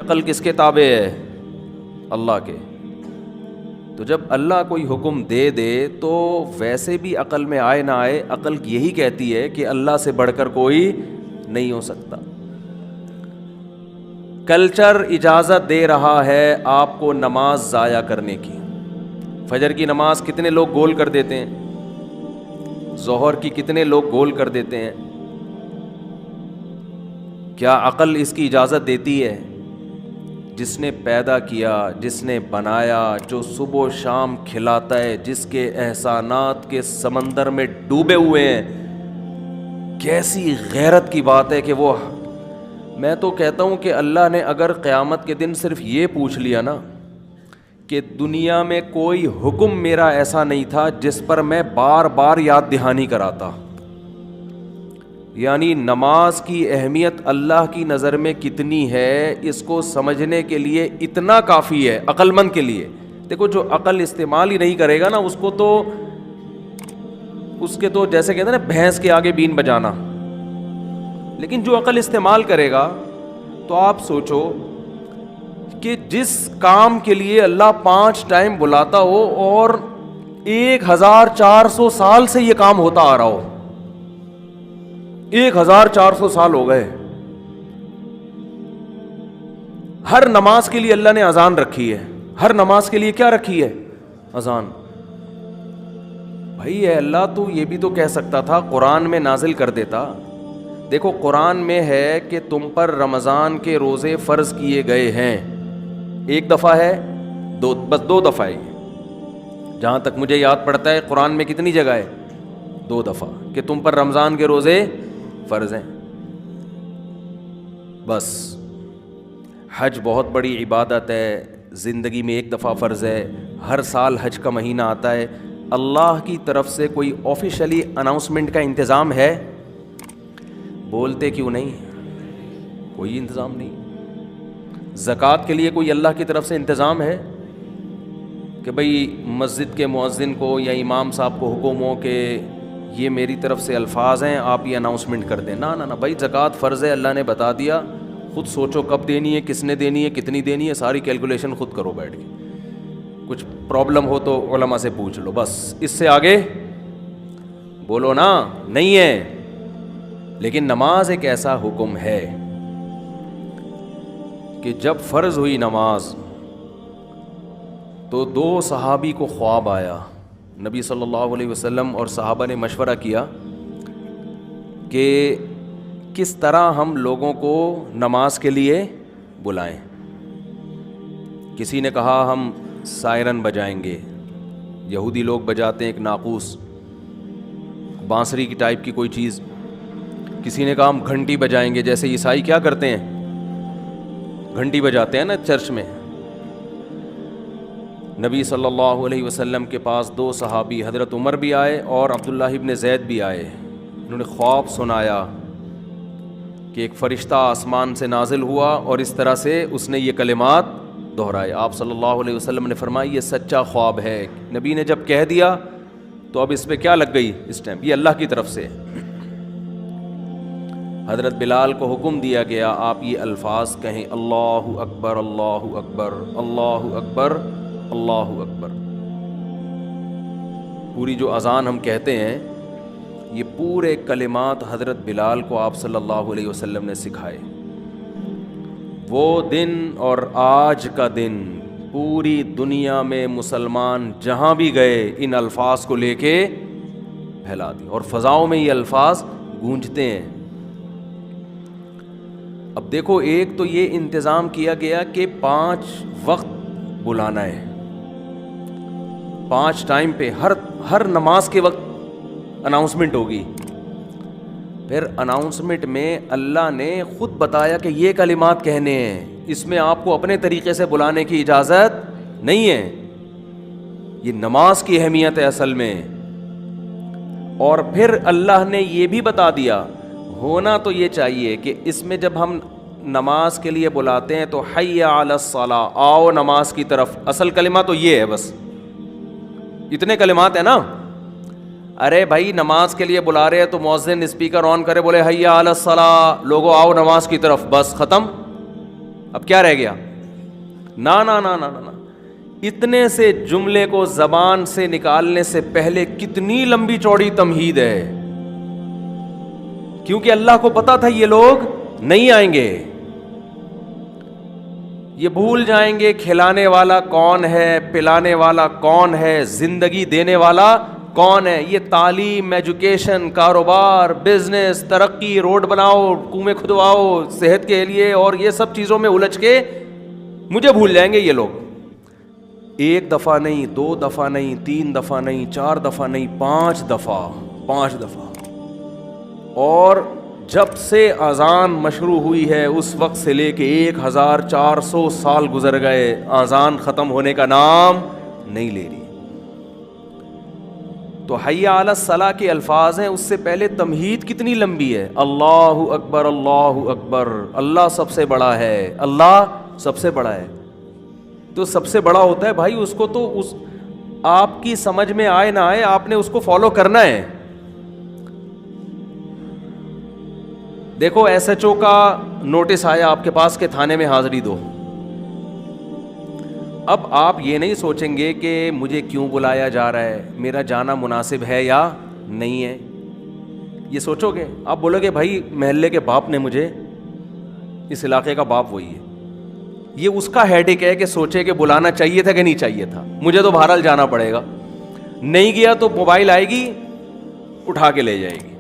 عقل کس کے تابع ہے؟ اللہ کے. تو جب اللہ کوئی حکم دے دے تو ویسے بھی عقل میں آئے نہ آئے، عقل یہی کہتی ہے کہ اللہ سے بڑھ کر کوئی نہیں ہو سکتا. کلچر اجازت دے رہا ہے آپ کو نماز ضائع کرنے کی. فجر کی نماز کتنے لوگ گول کر دیتے ہیں، ظہر کی کتنے لوگ گول کر دیتے ہیں. کیا عقل اس کی اجازت دیتی ہے؟ جس نے پیدا کیا، جس نے بنایا، جو صبح و شام کھلاتا ہے، جس کے احسانات کے سمندر میں ڈوبے ہوئے ہیں، کیسی غیرت کی بات ہے کہ وہ، میں تو کہتا ہوں کہ اللہ نے اگر قیامت کے دن صرف یہ پوچھ لیا نا کہ دنیا میں کوئی حکم میرا ایسا نہیں تھا جس پر میں بار بار یاد دہانی کراتا. یعنی نماز کی اہمیت اللہ کی نظر میں کتنی ہے، اس کو سمجھنے کے لیے اتنا کافی ہے عقل مند کے لیے. دیکھو جو عقل استعمال ہی نہیں کرے گا نا، اس کو تو اس کے تو جیسے کہتے ہیں نا بھینس کے آگے بین بجانا. لیکن جو عقل استعمال کرے گا تو آپ سوچو کہ جس کام کے لیے اللہ 5 ٹائم بلاتا ہو اور 1400 سال سے یہ کام ہوتا آ رہا ہو، 1400 سال ہو گئے. ہر نماز کے لیے اللہ نے اذان رکھی ہے، ہر نماز کے لیے کیا رکھی ہے؟ اذان. بھائی اے اللہ تو یہ بھی تو کہہ سکتا تھا قرآن میں نازل کر دیتا. دیکھو قرآن میں ہے کہ تم پر رمضان کے روزے فرض کیے گئے ہیں. 1 دفعہ ہے، بس 2 دفعہ ہے. جہاں تک مجھے یاد پڑتا ہے قرآن میں کتنی جگہ ہے؟ 2 دفعہ کہ تم پر رمضان کے روزے فرض ہیں. بس. حج بہت بڑی عبادت ہے، زندگی میں 1 دفعہ فرض ہے. ہر سال حج کا مہینہ آتا ہے. اللہ کی طرف سے کوئی آفیشلی اناؤنسمنٹ کا انتظام ہے؟ بولتے کیوں نہیں؟ کوئی انتظام نہیں. زکوٰۃ کے لیے کوئی اللہ کی طرف سے انتظام ہے کہ بھئی مسجد کے مؤذن کو یا امام صاحب کو حکم ہو کہ یہ میری طرف سے الفاظ ہیں، آپ یہ اناؤنسمنٹ کر دیں؟ نہ نہ نہ بھائی، زکوٰۃ فرض ہے، اللہ نے بتا دیا. خود سوچو کب دینی ہے، کس نے دینی ہے، کتنی دینی ہے، ساری کیلکولیشن خود کرو بیٹھ کے. کچھ پرابلم ہو تو علماء سے پوچھ لو. بس اس سے آگے بولو نا نہیں ہے. لیکن نماز ایک ایسا حکم ہے کہ جب فرض ہوئی نماز تو 2 صحابی کو خواب آیا. نبی صلی اللہ علیہ وسلم اور صحابہ نے مشورہ کیا کہ کس طرح ہم لوگوں کو نماز کے لیے بلائیں. کسی نے کہا ہم سائرن بجائیں گے، یہودی لوگ بجاتے ہیں ایک ناقوس بانسری کی ٹائپ کی کوئی چیز. کسی نے کہا ہم گھنٹی بجائیں گے، جیسے عیسائی کیا کرتے ہیں، گھنٹی بجاتے ہیں نا چرچ میں. نبی صلی اللہ علیہ وسلم کے پاس 2 صحابی حضرت عمر بھی آئے اور عبداللہ ابن زید بھی آئے. انہوں نے خواب سنایا کہ ایک فرشتہ آسمان سے نازل ہوا اور اس طرح سے اس نے یہ کلمات دہرائے. آپ صلی اللہ علیہ وسلم نے فرمایا یہ سچا خواب ہے. نبی نے جب کہہ دیا تو اب اس پہ کیا لگ گئی اس ٹائم، یہ اللہ کی طرف سے. حضرت بلال کو حکم دیا گیا آپ یہ الفاظ کہیں، اللہ اکبر اللہ اکبر اللہ اکبر اللہ اکبر. پوری جو اذان ہم کہتے ہیں یہ پورے کلمات حضرت بلال کو آپ صلی اللہ علیہ وسلم نے سکھائے. وہ دن اور آج کا دن پوری دنیا میں مسلمان جہاں بھی گئے ان الفاظ کو لے کے پھیلا دی اور فضاؤں میں یہ الفاظ گونجتے ہیں. اب دیکھو ایک تو یہ انتظام کیا گیا کہ 5 وقت بلانا ہے، 5 ٹائم پہ ہر نماز کے وقت اناؤنسمنٹ ہوگی. پھر اناؤنسمنٹ میں اللہ نے خود بتایا کہ یہ کلمات کہنے ہیں، اس میں آپ کو اپنے طریقے سے بلانے کی اجازت نہیں ہے. یہ نماز کی اہمیت ہے اصل میں. اور پھر اللہ نے یہ بھی بتا دیا، ہونا تو یہ چاہیے کہ اس میں جب ہم نماز کے لیے بلاتے ہیں تو حی علی الصلاۃ، آؤ نماز کی طرف. اصل کلمہ تو یہ ہے، بس اتنے کلمات ہیں نا. ارے بھائی نماز کے لیے بلا رہے ہیں تو مؤذن اسپیکر آن کرے بولے حی علی الصلاۃ، لوگوں آؤ نماز کی طرف، بس ختم. اب کیا رہ گیا؟ نا نا نا نا نا، اتنے سے جملے کو زبان سے نکالنے سے پہلے کتنی لمبی چوڑی تمہید ہے، کیونکہ اللہ کو پتا تھا یہ لوگ نہیں آئیں گے، یہ بھول جائیں گے کھلانے والا کون ہے، پلانے والا کون ہے، زندگی دینے والا کون ہے. یہ تعلیم، ایجوکیشن، کاروبار، بزنس، ترقی، روڈ بناؤ، کنویں کھدواؤ صحت کے لیے، اور یہ سب چیزوں میں الجھ کے مجھے بھول جائیں گے یہ لوگ. ایک دفعہ نہیں، دو دفعہ نہیں، تین دفعہ نہیں، چار دفعہ نہیں، پانچ دفعہ. اور جب سے اذان مشروع ہوئی ہے اس وقت سے لے کے 1400 سال گزر گئے، اذان ختم ہونے کا نام نہیں لے رہی. تو حی علی الصلاۃ کے الفاظ ہیں، اس سے پہلے تمہید کتنی لمبی ہے. اللہ اکبر، اللہ اکبر، اللہ سب سے بڑا ہے، اللہ سب سے بڑا ہے. تو سب سے بڑا ہوتا ہے بھائی، اس کو تو اس آپ کی سمجھ میں آئے نہ آئے آپ نے اس کو فالو کرنا ہے. دیکھو ایس ایچ او کا نوٹس آیا آپ کے پاس کہ تھانے میں حاضری دو. اب آپ یہ نہیں سوچیں گے کہ مجھے کیوں بلایا جا رہا ہے، میرا جانا مناسب ہے یا نہیں ہے، یہ سوچو گے. آپ بولو گے بھائی محلے کے باپ نے مجھے، اس علاقے کا باپ وہی ہے، یہ اس کا ہیڈک ہے کہ سوچے کہ بلانا چاہیے تھا کہ نہیں چاہیے تھا. مجھے تو بہرحال جانا پڑے گا، نہیں گیا تو موبائل آئے گی اٹھا کے لے جائے گی.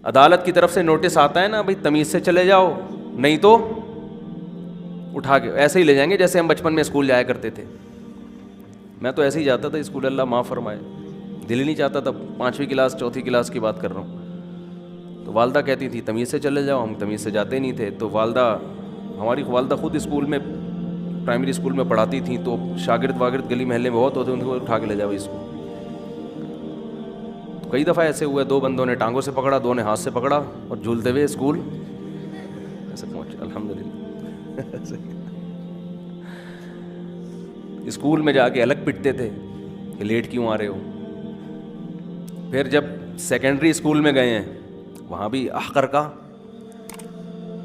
عدالت کی طرف سے نوٹس آتا ہے نا، بھائی تمیز سے چلے جاؤ نہیں تو اٹھا کے ایسے ہی لے جائیں گے. جیسے ہم بچپن میں اسکول جایا کرتے تھے، میں تو ایسے ہی جاتا تھا اسکول، اللہ معاف فرمائے، دل ہی نہیں چاہتا تھا. 5ویں کلاس 4تھی کلاس کی بات کر رہا ہوں. تو والدہ کہتی تھی تمیز سے چلے جاؤ، ہم تمیز سے جاتے نہیں تھے. تو ہماری والدہ خود اسکول میں، پرائمری اسکول میں پڑھاتی تھیں، تو شاگرد واگرد گلی محلے میں بہت ہوتے، ان کو اٹھا کے لے جاؤ اسکول. تو کئی دفعہ ایسے ہوئے، 2 بندوں نے ٹانگوں سے پکڑا، 2 نے ہاتھ سے پکڑا، اور جھولتے ہوئے اسکول ایسے پہنچے. الحمدللہ اسکول میں جا کے الگ پٹتے تھے کہ لیٹ کیوں آ رہے ہو. پھر جب سیکنڈری اسکول میں گئے ہیں، وہاں بھی احقر کا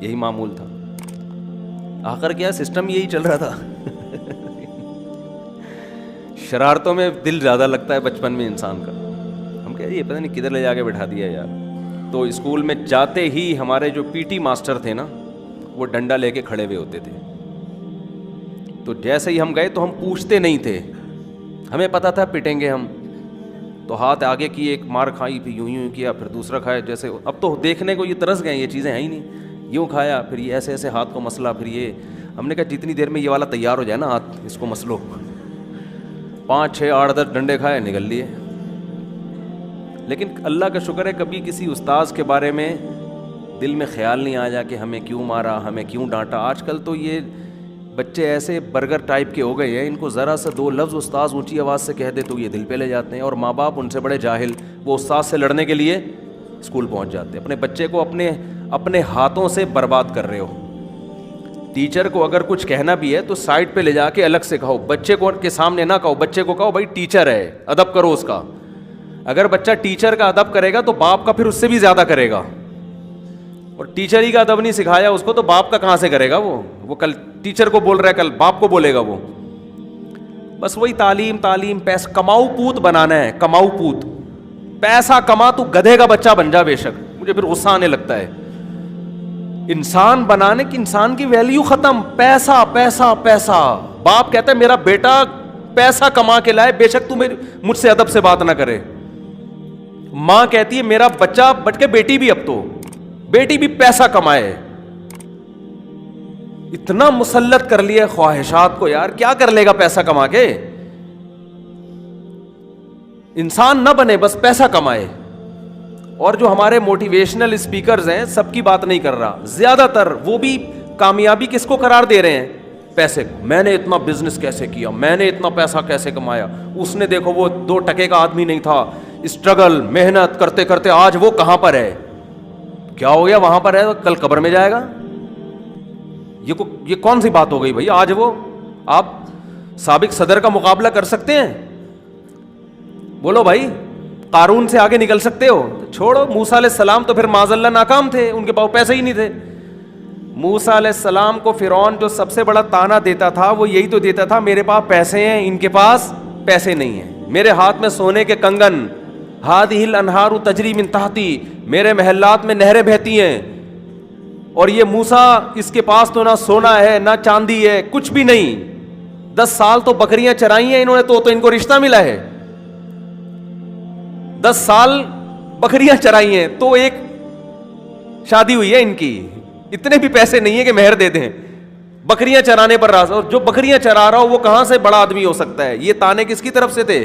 یہی معمول تھا. احقر کیا سسٹم یہی چل رہا تھا. شرارتوں میں دل زیادہ لگتا ہے بچپن میں انسان کا. ہم کہہ یہ پتہ نہیں کدھر لے جا کے بٹھا دیا یار. تو اسکول میں جاتے ہی ہمارے جو پی ٹی ماسٹر تھے نا، وہ ڈنڈا لے کے کھڑے ہوئے ہوتے تھے. تو جیسے ہی ہم گئے تو ہم پوچھتے نہیں تھے، ہمیں پتہ تھا پٹیں گے ہم. تو ہاتھ آگے کی ایک مار کھائی، پھر یوں کیا، پھر دوسرا کھایا. جیسے اب تو دیکھنے کو یہ ترس گئے، یہ چیزیں ہیں ہی نہیں. یوں کھایا، پھر یہ ایسے ایسے ہاتھ کو مسلا، پھر یہ. ہم نے کہا جتنی دیر میں یہ والا تیار ہو جائے نا ہاتھ، اس کو مسلو. 5 6 8 10 ڈنڈے کھائے، نکل لیے. لیکن اللہ کا شکر ہے کبھی کسی استاذ کے بارے میں دل میں خیال نہیں آیا کہ ہمیں کیوں مارا، ہمیں کیوں ڈانٹا. آج کل تو یہ بچے ایسے برگر ٹائپ کے ہو گئے ہیں، ان کو ذرا سا 2 لفظ استاذ اونچی آواز سے کہہ دے تو یہ دل پہ لے جاتے ہیں. اور ماں باپ ان سے بڑے جاہل، وہ استاذ سے لڑنے کے لیے اسکول پہنچ جاتے ہیں. اپنے بچے کو اپنے ہاتھوں سے برباد کر رہے ہو. ٹیچر کو اگر کچھ کہنا بھی ہے تو سائڈ پہ لے جا کے الگ سے کہو، بچے کو کے سامنے نہ کہو. بچے کو کہو بھائی ٹیچر ہے، ادب کرو اس کا. اگر بچہ ٹیچر کا ادب کرے گا تو باپ کا پھر اس سے بھی زیادہ کرے گا. اور ٹیچر ہی کا ادب نہیں سکھایا اس کو تو باپ کا کہاں سے کرے گا. وہ کل ٹیچر کو بول رہا ہے، کل باپ کو بولے گا. وہ بس وہی تعلیم پیسہ کماؤ پوت بنانا ہے. کماؤ پوت، پیسہ کما، تو گدھے کا بچہ بن جا بے شک. مجھے پھر غصہ آنے لگتا ہے. انسان بنانے کی، انسان کی ویلیو ختم. پیسہ پیسہ پیسہ. باپ کہتا ہے میرا بیٹا پیسہ کما کے لائے، بے شک تو مجھ سے ادب سے بات نہ کرے. ماں کہتی ہے میرا بچہ بٹ کے بیٹی بھی، اب تو بیٹی بھی پیسہ کمائے. اتنا مسلط کر لیا خواہشات کو یار، کیا کر لے گا پیسہ کما کے. انسان نہ بنے، بس پیسہ کمائے. اور جو ہمارے موٹیویشنل اسپیکرز ہیں، سب کی بات نہیں کر رہا، زیادہ تر وہ بھی کامیابی کس کو قرار دے رہے ہیں؟ پیسے. میں نے اتنا بزنس کیسے کیا، میں نے اتنا پیسہ کیسے کمایا. اس نے دیکھو وہ 2 ٹکے کا آدمی نہیں تھا، اسٹرگل محنت کرتے کرتے آج وہ کہاں پر ہے. کیا ہو گیا؟ وہاں پر ہے، کل قبر میں جائے گا. یہ کون سی بات ہو گئی بھائی؟ آج وہ آپ سابق صدر کا مقابلہ کر سکتے ہیں؟ بولو بھائی، قارون سے آگے نکل سکتے ہو؟ چھوڑو، موسیٰ علیہ السلام تو پھر معاذ اللہ ناکام تھے، ان کے پاس پیسے ہی نہیں تھے. موسیٰ علیہ السلام کو فرعون جو سب سے بڑا تانا دیتا تھا وہ یہی تو دیتا تھا, میرے پاس پیسے ہیں, ان کے پاس پیسے نہیں ہیں, میرے ہاتھ میں سونے کے کنگن, ہادھہ الانہار تجری من تحتی, میرے محلات میں نہریں بہتی ہیں, اور یہ موسیٰ اس کے پاس تو نہ سونا ہے نہ چاندی ہے, کچھ بھی نہیں. 10 سال تو بکریاں چرائی ہیں انہوں نے, تو ان کو رشتہ ملا ہے. 10 سال بکریاں چرائی ہیں تو ایک شادی ہوئی ہے ان کی. اتنے بھی پیسے نہیں ہیں کہ مہر دے دیں, بکریاں چرانے پر راضی. اور جو بکریاں چرا رہا ہو وہ کہاں سے بڑا آدمی ہو سکتا ہے؟ یہ تانے کس کی طرف سے تھے؟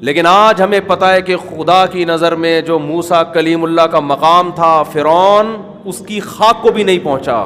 لیکن آج ہمیں پتہ ہے کہ خدا کی نظر میں جو موسیٰ کلیم اللہ کا مقام تھا, فرعون اس کی خاک کو بھی نہیں پہنچا.